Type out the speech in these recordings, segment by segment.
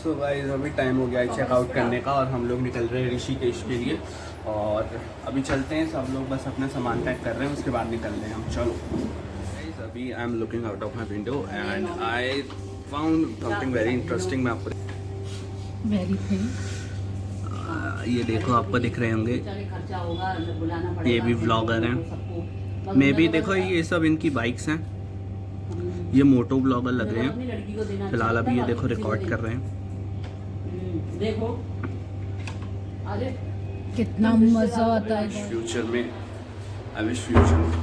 So guys अभी time हो गया है चेकआउट करने का और हम लोग निकल रहे हैं ऋषिकेश के लिए। और अभी चलते हैं, सब लोग बस अपना सामान पैक कर रहे हैं, उसके बाद निकल रहे हैं हम। चलो गाइस, अभी I am looking out of my window and I found something very interesting. मैं आपको ये देखो, आपको दिख रहे होंगे, ये भी व्लॉगर हैं। मे भी देखो, ये सब इनकी बाइक्स हैं। ये मोटो ब्लॉगर लग रहे हैं फिलहाल। अभी ये देखो रिकॉर्ड कर रहे हैं। देखो कितना मजा आता है। फ्यूचर में आई विश फ्यूचर में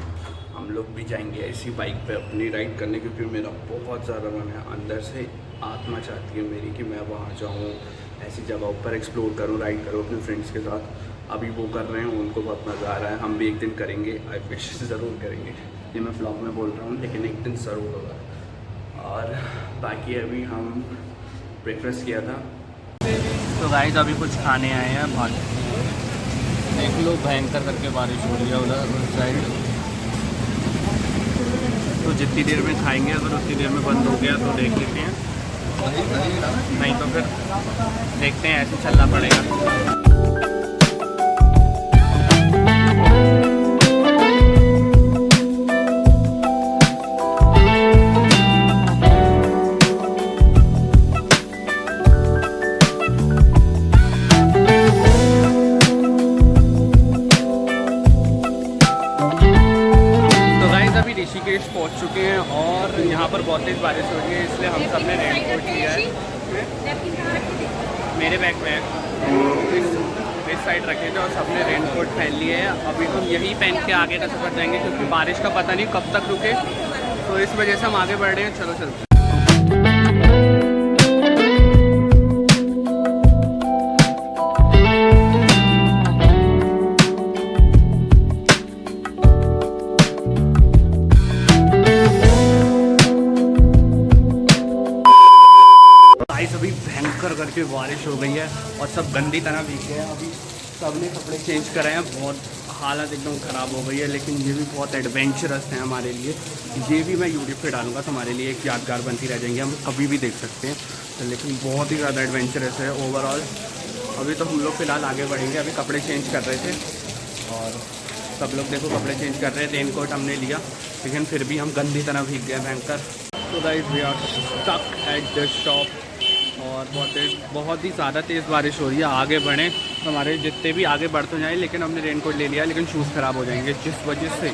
हम लोग भी जाएंगे ऐसी बाइक पे अपनी राइड करने, क्योंकि मेरा बहुत ज़्यादा मन है, अंदर से आत्मा चाहती है मेरी कि मैं वहाँ जाऊँ, ऐसी जगहों पर एक्सप्लोर करूँ, राइड करूँ अपने फ्रेंड्स के साथ। अभी वो कर रहे हैं, उनको बहुत मज़ा आ रहा है, हम भी एक दिन करेंगे। आई विश ज़रूर करेंगे। ये मैं ब्लॉग में बोल रहा हूँ, लेकिन एक दिन ज़रूर होगा। और बाकी अभी हम ब्रेकफास्ट किया था। तो गाइस अभी कुछ खाने आए हैं। बहुत देख लो, भयंकर करके बारिश हो रही है उधर उस साइड। तो जितनी देर में खाएंगे, अगर उतनी देर में बंद हो गया तो देख लेते हैं, नहीं तो फिर देखते हैं, ऐसे चलना पड़ेगा। ऋषिकेश पहुंच चुके हैं और यहाँ पर बहुत तेज़ बारिश हो रही है, इसलिए हम सब ने रेनकोट लिया है। मेरे बैग में है, इस साइड रखे थे और सबने रेनकोट पहन लिए हैं। अभी हम यही पहन के आगे का सफ़र जाएंगे, क्योंकि बारिश का पता नहीं कब तक रुके, तो इस वजह से हम आगे बढ़ रहे हैं। चलो चलते हैं। अभी भयंकर करके बारिश हो गई है और सब गंदी तरह भीग गए हैं। अभी सब ने कपड़े चेंज कराए हैं, बहुत हालत एकदम ख़राब हो गई है। लेकिन ये भी बहुत एडवेंचरस है हमारे लिए। ये भी मैं यूट्यूब पे डालूंगा तो हमारे लिए एक यादगार बनती रह जाएंगी, हम कभी भी देख सकते हैं। लेकिन बहुत ही ज़्यादा एडवेंचरस है ओवरऑल। अभी तो हम लोग फ़िलहाल आगे बढ़ेंगे। अभी कपड़े चेंज कर रहे थे और सब लोग देखो कपड़े चेंज कर रहे हैं। रेनकोट हमने लिया, लेकिन फिर भी हम गंदी तरह भीग गए भयंकर। तो guys we are stuck at the shop और बहुत ही ज़्यादा तेज़ बारिश हो रही है। आगे बढ़ें तो हमारे जितने भी आगे बढ़ तो जाएँ, लेकिन हमने रेनकोट ले लिया, लेकिन शूज़ ख़राब हो जाएंगे, जिस वजह से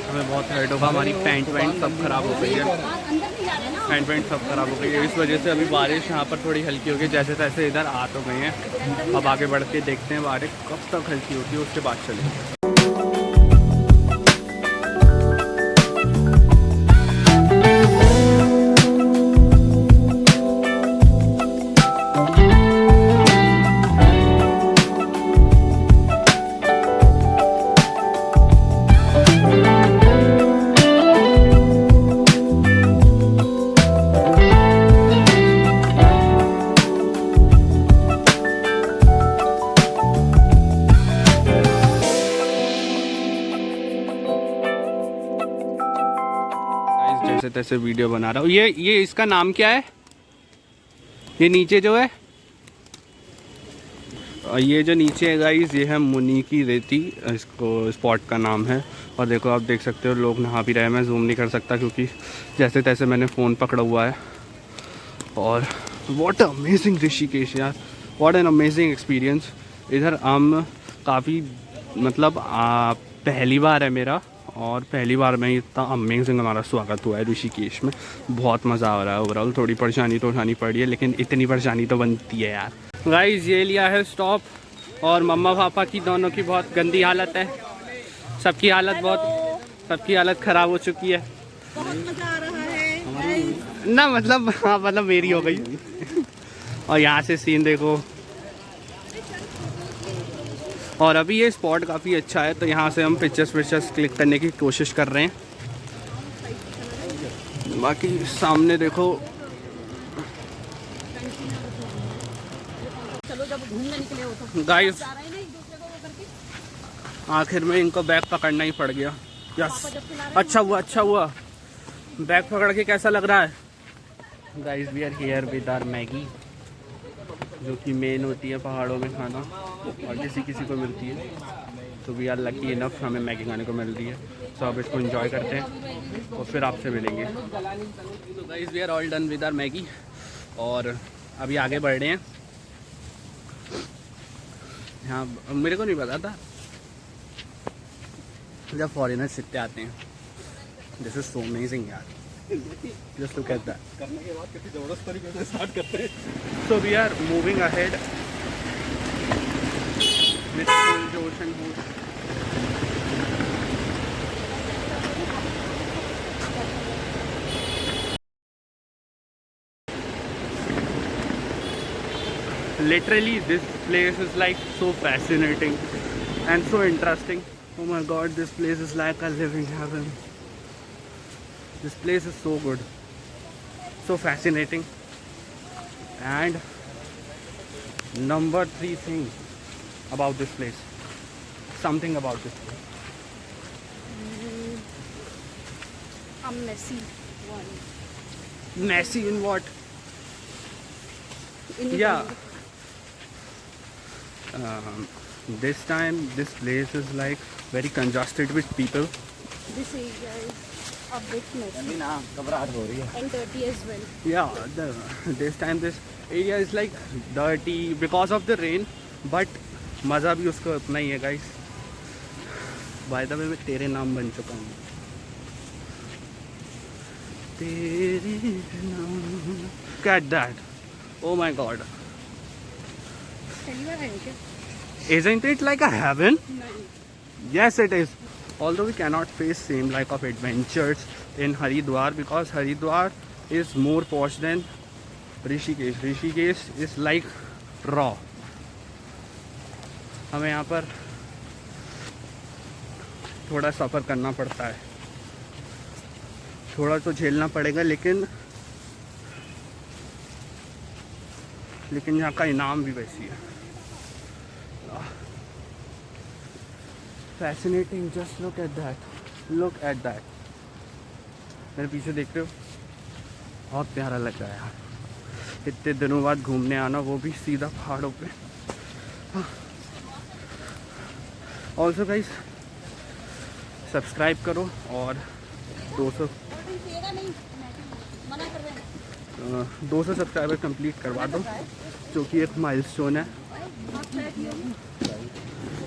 हमें बहुत हर्ट होगा। हमारी पैंट वैंट सब ख़राब हो गई है, पैंट वैंट सब ख़राब हो गई है। इस वजह से अभी बारिश यहाँ पर थोड़ी हल्की होगी, जैसे तैसे इधर आ तो गए हैं। अब आगे बढ़ के देखते हैं बारिश कब तक हल्की होती है, उसके बाद चलेंगे। जैसे तैसे वीडियो बना रहा हूँ। ये इसका नाम क्या है? ये नीचे जो है, ये जो नीचे है गाइस, ये है मुनी की रेती, इसको स्पॉट का नाम है। और देखो, आप देख सकते हो लोग नहा भी रहे हैं। मैं जूम नहीं कर सकता क्योंकि जैसे तैसे मैंने फ़ोन पकड़ा हुआ है। और व्हाट अमेजिंग ऋषिकेश यार, व्हाट एन अमेजिंग एक्सपीरियंस। इधर हम काफ़ी मतलब पहली बार है मेरा, और पहली बार में इतना अमेजिंग हमारा स्वागत हुआ है ऋषिकेश में। बहुत मज़ा आ रहा है ओवरऑल। थोड़ी परेशानी तो उठानी पड़ी है, लेकिन इतनी परेशानी तो बनती है यार। गाइस ये लिया है स्टॉप, और मम्मा पापा की दोनों की बहुत गंदी हालत है। सबकी हालत ख़राब हो चुकी है। बहुत मजा आ रहा है ना, मतलब हाँ, मतलब मेरी हो गई। और यहाँ से सीन देखो। और अभी ये स्पॉट काफ़ी अच्छा है, तो यहाँ से हम पिक्चर्स क्लिक करने की कोशिश कर रहे हैं। बाकी सामने देखो, चलो जब घूमने निकले हो तो गाइस आखिर में इनको बैग पकड़ना ही पड़ गया। यस, अच्छा हुआ। बैग पकड़ के कैसा लग रहा है? Guys we are here with our Maggi. जो कि मेन होती है पहाड़ों में खाना, और किसी किसी को मिलती है। तो वी आर लकी इनफ, हमें मैगी खाने को मिल रही है। सो अब इसको एंजॉय करते हैं और फिर आपसे मिलेंगे। तो guys we are all done with our Maggi और अभी आगे बढ़ रहे हैं। हाँ, मेरे को नहीं पता था जब फॉरेनर्स इतने आते हैं। दिस इज सो अमेजिंग यार, जस्ट लुक एट दैट। करने के बाद कितनी जबरदस्त तरीके से स्टार्ट करते हैं। So we are moving ahead with full Josh and boost. Literally this place is like so fascinating and so interesting. Oh my god, this place is like a living heaven. This place is so good, so fascinating. And number 3 thing about this place, something about this place. I'm messy one. Messy in what? In the Yeah. This time this place is like very congested with people. This area is a bit messy ना घबराहट हो रही है। and dirty as well. Yeah, this time this area is like dirty because of the rain, but मज़ा भी उसका उतना ही है guys. By the way, मैं तेरे नाम बन चुका हूँ। तेरे नाम, look at that. Oh my god. पहली बार आए हो क्या? Isn't it like a heaven? नहीं. Yes, it is. Although we cannot face same like of adventures in Haridwar because Haridwar is more posh than Rishikesh. Rishikesh is like raw. हमें यहाँ पर थोड़ा सफ़र करना पड़ता है, थोड़ा तो झेलना पड़ेगा, लेकिन यहाँ का इनाम भी वैसी है। Fascinating, just look at that, look at that. मेरे पीछे देख रहे हो, बहुत प्यारा लग रहा है यार। इतने दिनों बाद घूमने आना, वो भी सीधा पहाड़ों पे। ऑल्सो गाइस सब्सक्राइब करो और 200 सब्सक्राइबर कंप्लीट करवा दो, जो कि एक माइलस्टोन है।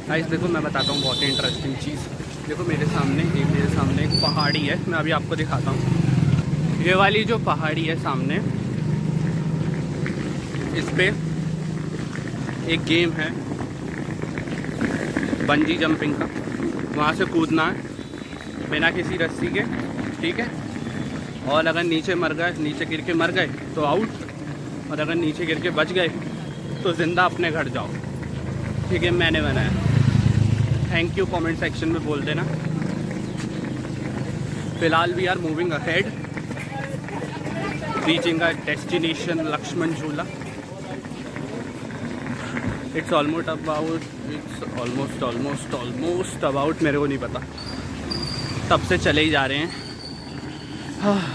गाइस देखो, मैं बताता हूँ बहुत ही इंटरेस्टिंग चीज़। देखो मेरे सामने एक पहाड़ी है, मैं अभी आपको दिखाता हूँ। ये वाली जो पहाड़ी है सामने, इस पे एक गेम है बंजी जंपिंग का। वहाँ से कूदना है बिना किसी रस्सी के, ठीक है। और अगर नीचे गिर के मर गए तो आउट, और अगर नीचे गिर के बच गए तो ज़िंदा अपने घर जाओ, ठीक है। मैंने बनाया, थैंक यू कमेंट सेक्शन में बोल देना। फिलहाल we are moving ahead, reaching a destination Lakshman Jhula. It's almost about मेरे को नहीं पता, तब से चले ही जा रहे हैं।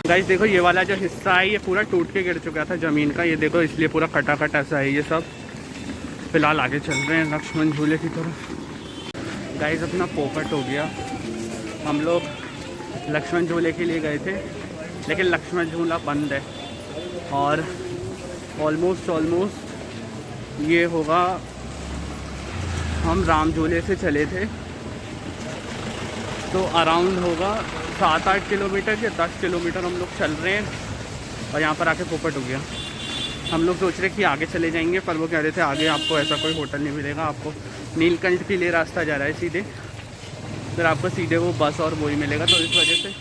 गाइस देखो, ये वाला जो हिस्सा है ये पूरा टूट के गिर चुका था ज़मीन का, ये देखो, इसलिए पूरा कटा ऐसा है ये सब। फिलहाल आगे चल रहे हैं लक्ष्मण झूले की तरफ। गाइस अपना पोपट हो गया, हम लोग लक्ष्मण झूले के लिए गए थे, लेकिन लक्ष्मण झूला बंद है। और ऑलमोस्ट ये होगा, हम राम झूले से चले थे तो अराउंड होगा 7-8 किलोमीटर या 10 किलोमीटर हम लोग चल रहे हैं, और यहाँ पर आके पोपट हो गया। हम लोग सोच रहे कि आगे चले जाएंगे, पर वो कह रहे थे आगे आपको ऐसा कोई होटल नहीं मिलेगा, आपको नीलकंठ के लिए रास्ता जा रहा है सीधे, फिर आपको सीधे वो बस और वही मिलेगा। तो इस वजह से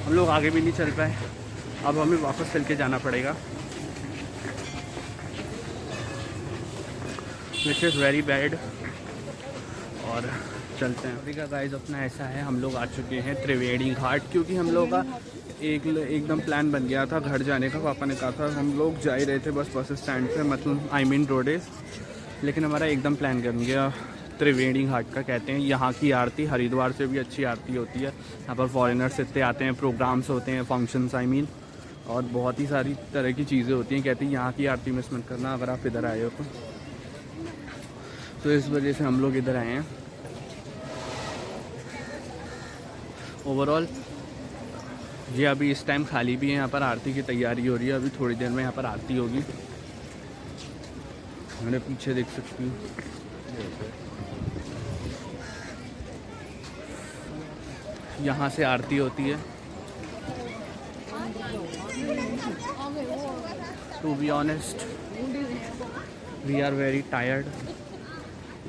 हम लोग आगे भी नहीं चल पाए, अब हमें वापस चल के जाना पड़ेगा, विच इज़ वेरी बैड। और चलते हैं। अभी का गाइस अपना ऐसा है, हम लोग आ चुके हैं त्रिवेणी घाट, क्योंकि हम लोग का एकदम प्लान बन गया था घर जाने का। पापा ने कहा था हम लोग जा ही रहे थे बस स्टैंड पे, मतलब आई मीन रोडेज, लेकिन हमारा एकदम प्लान बन गया त्रिवेणी घाट का। कहते हैं यहाँ की आरती हरिद्वार से भी अच्छी आरती होती है। यहाँ पर फॉरेनर्स इतने आते हैं, प्रोग्राम्स होते हैं, फंक्शंस आई मीन, और बहुत ही सारी तरह की चीज़ें होती हैं। कहती हैं यहाँ की आरती मिस मत करना अगर आप इधर आए हो तो इस वजह से हम लोग इधर आए हैं। ओवरऑल ये अभी इस टाइम खाली भी है, यहाँ पर आरती की तैयारी हो रही है। अभी थोड़ी देर में यहाँ पर आरती होगी। मैंने पीछे देख सकती हूँ, यहाँ से आरती होती है। To be honest we are very tired,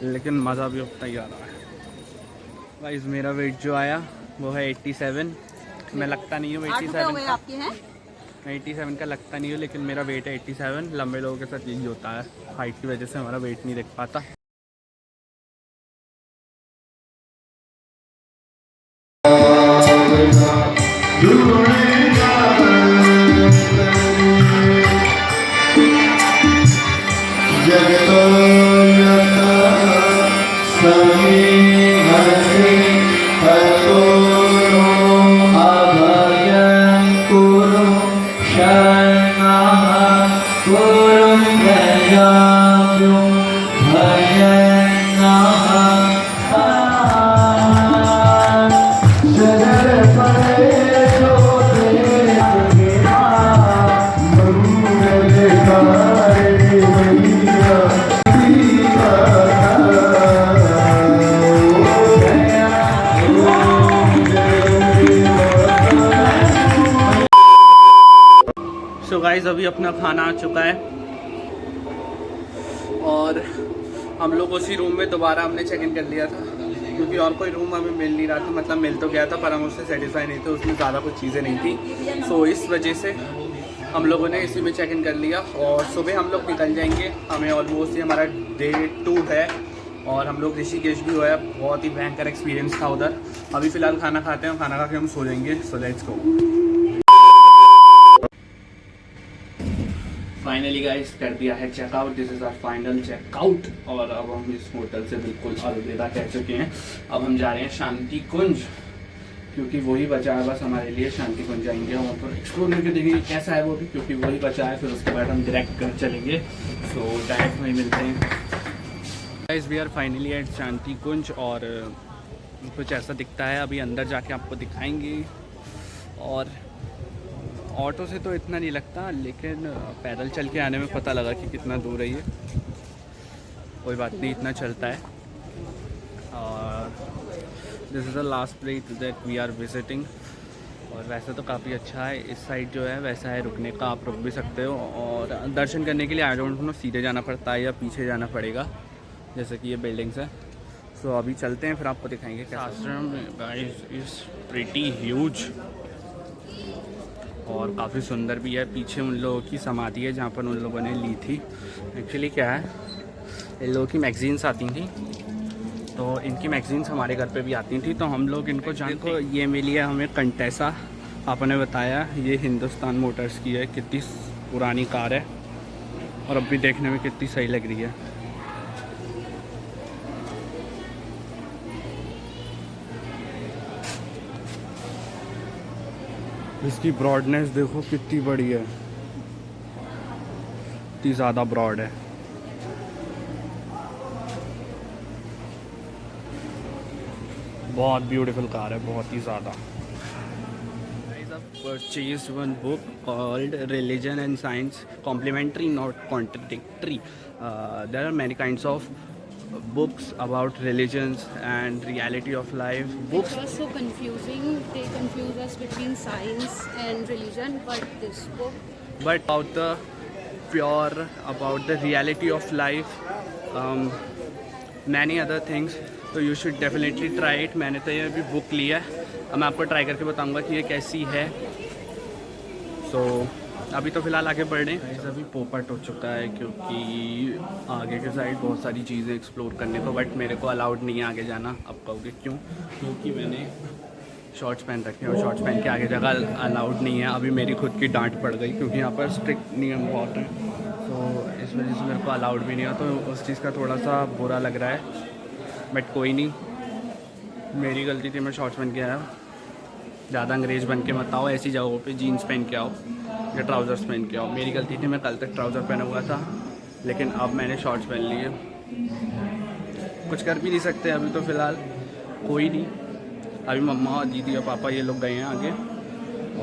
लेकिन मज़ा भी उतना ही आ रहा है। गाइस मेरा वेट जो आया वो है 87। मैं लगता नहीं हूँ 87 का, मैं 87 का लगता नहीं हूँ, लेकिन मेरा वेट है 87। लंबे लोगों के साथ यही होता है, हाइट की वजह से हमारा वेट नहीं देख पाता। सो गाइस अभी अपना खाना आ चुका है और हम लोग उसी रूम में दोबारा हमने चेक इन कर लिया था, क्योंकि और कोई रूम हमें मिल नहीं रहा था। मतलब मिल तो गया था पर हम उससे सेटिस्फाई नहीं थे, उसमें ज़्यादा कुछ चीज़ें नहीं थी। सो इस वजह से हम लोगों ने इसी में चेक इन कर लिया और सुबह हम लोग निकल जाएंगे। हमें ऑलमोस्ट ये हमारा डे 2 है और हम लोग ऋषिकेश भी हुआ है। बहुत ही भयंकर एक्सपीरियंस था उधर। अभी फ़िलहाल खाना खाते हैं, खाना खा के हम सो जाएंगे। So let's go. Finally guys कर दिया है checkout. This is our final checkout और अब हम इस होटल से बिल्कुल अलविदा कह चुके हैं। अब हम जा रहे हैं शांति कुंज, क्योंकि वही बचा है बस हमारे लिए। शांति कुंज जाएंगे वहाँ पर एक्सप्लोर करके देखेंगे कैसा है वो भी, क्योंकि वही बचा है। फिर उसके बाद हम डायरेक्ट घर चलेंगे। सो डायरेक्ट वहीं मिलते हैं। Guys we are finally at Shanti Kunj और कुछ ऐसा दिखता है। अभी अंदर जाके आपको दिखाएंगे। और ऑटो से तो इतना नहीं लगता, लेकिन पैदल चल के आने में पता लगा कि कितना दूर है ये। कोई बात नहीं, इतना चलता है। और this is the last place that we are visiting. और वैसे तो काफ़ी अच्छा है। इस साइड जो है वैसा है रुकने का, आप रुक भी सकते हो। और दर्शन करने के लिए आई डोंट नो सीधे जाना पड़ता है या पीछे जाना पड़ेगा, जैसे कि ये बिल्डिंग्स है। सो अभी चलते हैं, फिर आपको दिखाएंगे। आश्रम गाइस इज़ प्रीटी ह्यूज और काफ़ी सुंदर भी है। पीछे उन लोगों की समाधि है जहाँ पर उन लोगों ने ली थी। एक्चुअली क्या है, इन लोगों की मैगज़ीन्स आती थी, तो इनकी मैगज़ीन्स हमारे घर पे भी आती थी, तो हम लोग इनको जानते। ये मिली है हमें कंटेसा, आपने बताया। ये हिंदुस्तान मोटर्स की है। कितनी पुरानी कार है और अब भी देखने में कितनी सही लग रही है। इसकी ब्रॉडनेस देखो कितनी बड़ी है, इतनी ज़्यादा ब्रॉड है। बहुत ब्यूटीफुल कार है, बहुत ही ज़्यादा। Purchased one book called Religion and Science, Complementary Not Contradictory. There are many kinds of books about religions and reality of life. Books It was so confusing. They confuse us between science and religion, but this book. but about the pure, about the reality of life, many other things. तो you should definitely try it. मैंने तो ये अभी book लिया है, अब मैं आपको ट्राई करके बताऊंगा कि ये कैसी है। सो अभी तो फ़िलहाल आगे बढ़ रहे हैं। अभी पोपट हो चुका है, क्योंकि आगे के साइड बहुत सारी चीज़ें एक्सप्लोर करने को, बट मेरे को अलाउड नहीं है आगे जाना। अब कहोगे क्यों? क्योंकि मैंने शॉर्ट्स पहन रखे हैं और शॉर्ट्स पहन के आगे जगह अलाउड नहीं है। अभी मेरी खुद की डांट पड़ गई, क्योंकि यहाँ पर स्ट्रिक्ट नियम बहुत हैं। तो इस वजह से मेरे को अलाउड भी नहीं है, तो उस चीज़ का थोड़ा सा बुरा लग रहा है। बट कोई नहीं, मेरी गलती थी, मैं शॉर्ट्स पहन के आया। ज़्यादा अंग्रेज बन के मत आओ, ऐसी जगहों पे जीन्स पहन के आओ। ये ट्राउज़र्स पहन के आओ। मेरी गलती थी, मैं कल तक ट्राउज़र पहना हुआ था, लेकिन अब मैंने शॉर्ट्स पहन लिए। कुछ कर भी नहीं सकते अभी तो फ़िलहाल, कोई नहीं। अभी मम्मा और दीदी और पापा ये लोग गए हैं आगे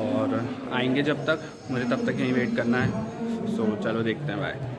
और आएंगे जब तक, मुझे तब तक यहीं वेट करना है। सो चलो देखते हैं, बाय।